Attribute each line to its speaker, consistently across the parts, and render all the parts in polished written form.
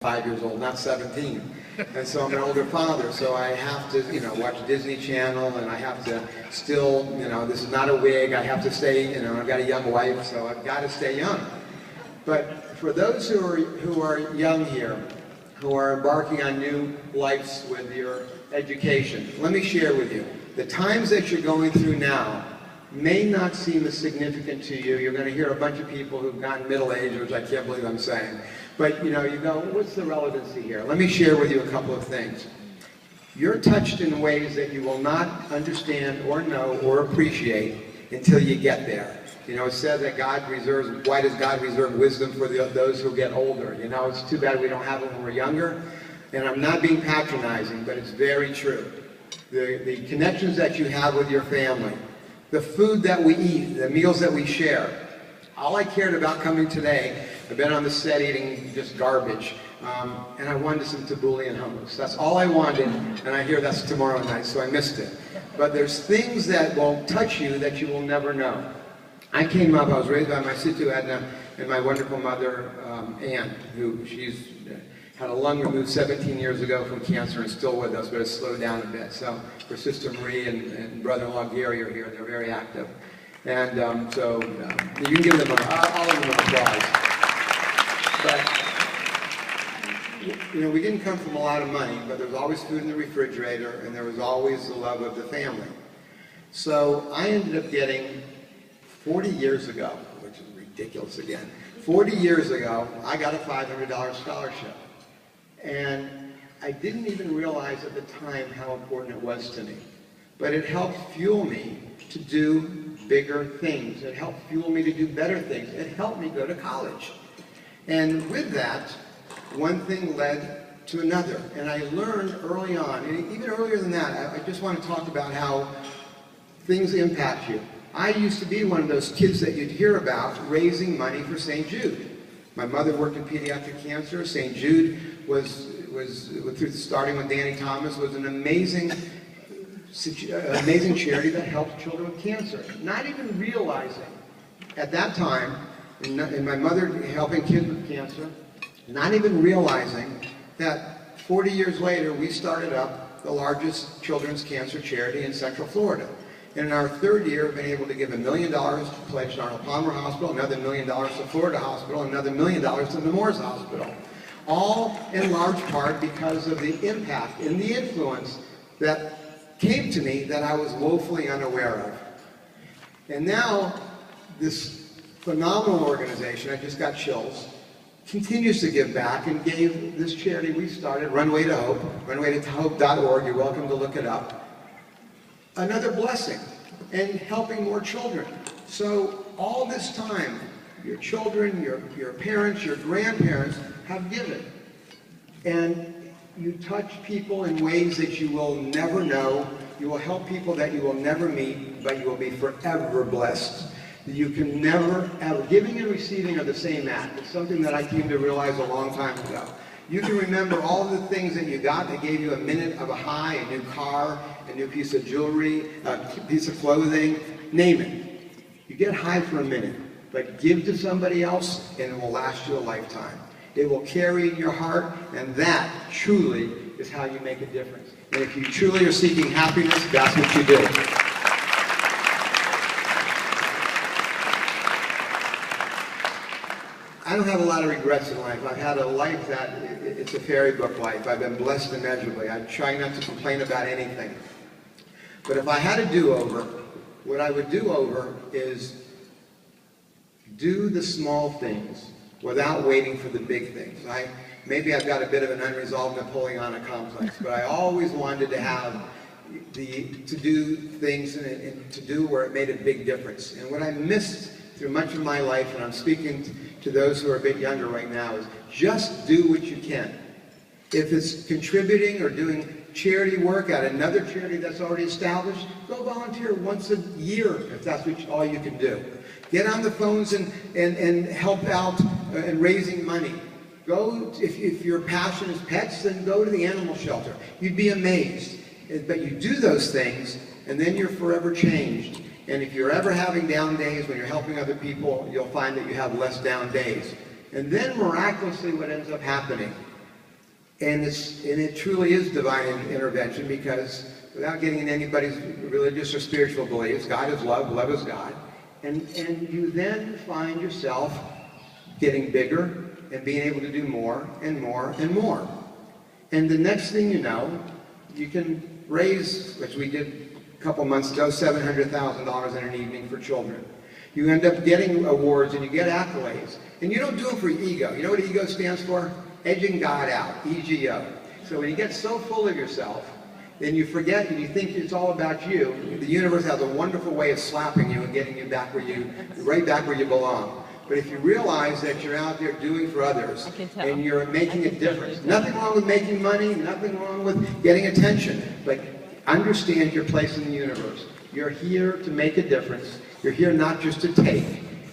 Speaker 1: 5 years old, not 17. And so I'm an older father, so I have to, watch Disney Channel, and I have to still, this is not a wig, I have to stay, I've got a young wife, so I've got to stay young. But for those who are young here, who are embarking on new lives with your education, let me share with you. The times that you're going through now may not seem as significant to you. You're going to hear a bunch of people who've gotten middle-aged, which I can't believe I'm saying. But you go, what's the relevancy here? Let me share with you a couple of things. You're touched in ways that you will not understand or know or appreciate until you get there. It's said that God reserves, why does God reserve wisdom for those who get older? It's too bad we don't have it when we're younger. And I'm not being patronizing, but it's very true. The connections that you have with your family, the food that we eat, the meals that we share. All I cared about coming today, I've been on the set eating just garbage, and I wanted some tabbouleh and hummus. That's all I wanted, and I hear that's tomorrow night, so I missed it. But there's things that won't touch you that you will never know. I came up, I was raised by my sister Edna and my wonderful mother, Ann, who she's had a lung removed 17 years ago from cancer and still with us, but it's slowed down a bit. So her sister Marie and brother-in-law Gary are here. They're very active. And you can give them all of them an applause. But, we didn't come from a lot of money, but there was always food in the refrigerator, and there was always the love of the family. So I ended up getting, 40 years ago, which is ridiculous again, 40 years ago, I got a $500 scholarship. And I didn't even realize at the time how important it was to me. But it helped fuel me to do bigger things. It helped fuel me to do better things. It helped me go to college. And with that, one thing led to another. And I learned early on, and even earlier than that, I just want to talk about how things impact you. I used to be one of those kids that you'd hear about raising money for St. Jude. My mother worked in pediatric cancer. St. Jude was starting with Danny Thomas, was an amazing charity that helped children with cancer. Not even realizing at that time, and my mother helping kids with cancer, not even realizing that 40 years later we started up the largest children's cancer charity in Central Florida. And in our third year, we've been able to give $1 million pledged to Arnold Palmer Hospital, another $1 million to Florida Hospital, another $1 million to Nemours Hospital. All in large part because of the impact and the influence that came to me that I was woefully unaware of. And now, this phenomenal organization, I just got chills, continues to give back and gave this charity we started, Runway to Hope, runwaytohope.org, you're welcome to look it up, another blessing, and helping more children. So all this time, your children, your parents, your grandparents have given. And you touch people in ways that you will never know. You will help people that you will never meet, but you will be forever blessed. You can never, ever, giving and receiving are the same act. It's something that I came to realize a long time ago. You can remember all the things that you got that gave you a minute of a high, a new car, a new piece of jewelry, a piece of clothing, name it. You get high for a minute, but give to somebody else and it will last you a lifetime. It will carry in your heart, and that truly is how you make a difference. And if you truly are seeking happiness, that's what you do. I don't have a lot of regrets in life. I've had a life that, it's a fairy book life. I've been blessed immeasurably. I try not to complain about anything. But if I had a do-over, what I would do over is do the small things without waiting for the big things. Maybe I've got a bit of an unresolved Napoleonic complex, but I always wanted to have to do things and to do where it made a big difference. And what I missed through much of my life, and I'm speaking to those who are a bit younger right now, is just do what you can. If it's contributing or doing charity work at another charity that's already established, go volunteer once a year if that's all you can do. Get on the phones and help out in raising money. Go, if your passion is pets, then go to the animal shelter. You'd be amazed. But you do those things, and then you're forever changed. And if you're ever having down days when you're helping other people, you'll find that you have less down days. And then miraculously what ends up happening And it truly is divine intervention, because without getting into anybody's religious or spiritual beliefs, God is love, love is God. And you then find yourself getting bigger and being able to do more and more and more. And the next thing you know, you can raise, which we did a couple months ago, $700,000 in an evening for children. You end up getting awards and you get accolades. And you don't do it for ego. You know what ego stands for? Edging God out, EGO. So when you get so full of yourself, then you forget and you think it's all about you. The universe has a wonderful way of slapping you and getting you back right back where you belong. But if you realize that you're out there doing for others and you're making a difference, nothing wrong with making money, nothing wrong with getting attention, but understand your place in the universe. You're here to make a difference. You're here not just to take,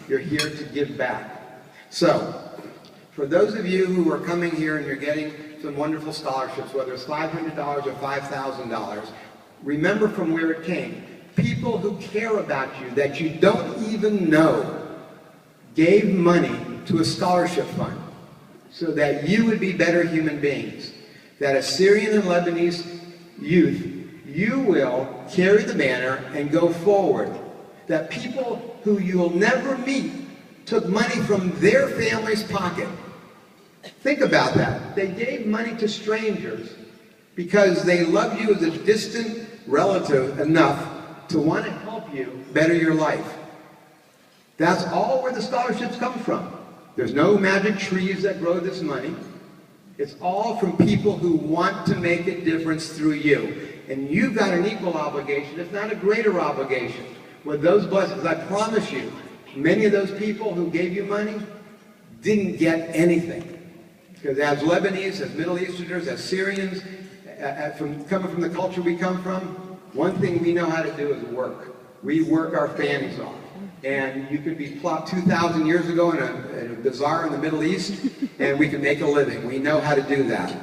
Speaker 1: you're here to give back. So, for those of you who are coming here and you're getting some wonderful scholarships, whether it's $500 or $5,000, remember from where it came. People who care about you that you don't even know gave money to a scholarship fund so that you would be better human beings. That as Syrian and Lebanese youth, you will carry the banner and go forward. That people who you'll never meet took money from their family's pocket. Think about that. They gave money to strangers because they loved you as a distant relative enough to want to help you better your life. That's all where the scholarships come from. There's no magic trees that grow this money. It's all from people who want to make a difference through you. And you've got an equal obligation, if not a greater obligation, with those blessings. I promise you, many of those people who gave you money didn't get anything. Because as Lebanese, as Middle Easterners, as Syrians, coming from the culture we come from, one thing we know how to do is work. We work our fannies off. And you could be plopped 2,000 years ago in a bazaar in the Middle East, and we can make a living. We know how to do that.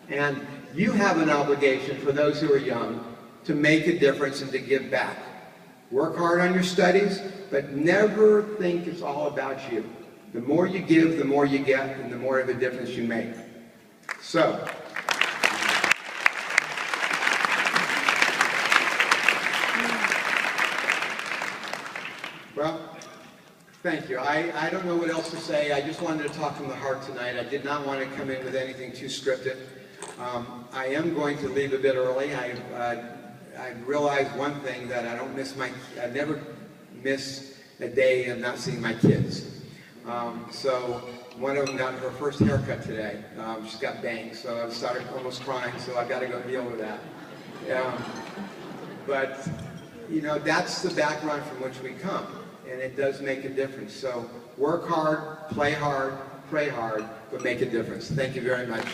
Speaker 1: And you have an obligation for those who are young to make a difference and to give back. Work hard on your studies, but never think it's all about you. The more you give, the more you get, and the more of a difference you make. So, well, thank you. I don't know what else to say. I just wanted to talk from the heart tonight. I did not want to come in with anything too scripted. I am going to leave a bit early. I realized one thing, that I never miss a day of not seeing my kids. So one of them got her first haircut today. She's got bangs, so I started almost crying, so I've got to go deal with that. But, you know, that's the background from which we come, and it does make a difference. So work hard, play hard, pray hard, but make a difference. Thank you very much.